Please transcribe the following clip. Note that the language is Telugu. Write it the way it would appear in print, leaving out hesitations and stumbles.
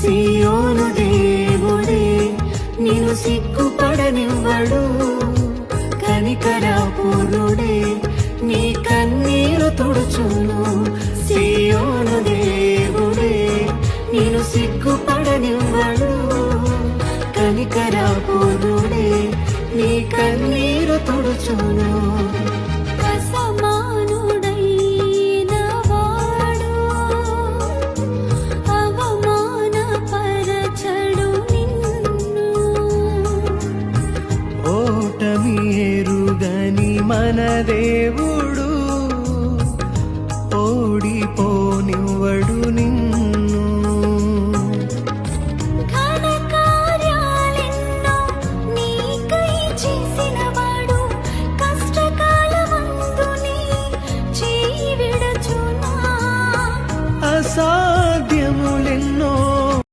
సియోను దేవుడే నిన్ను సిగ్గుపడనివ్వడు, కనికరపూర్ణుడే నీ కన్నీరు తుడుచును. సియోను దేవుడే నిన్ను సిగ్గుపడనివ్వడు, కనికరపూర్ణుడే నీ కన్నీరు తుడుచును. ఓటమి ఎరుగని మన దేవుడు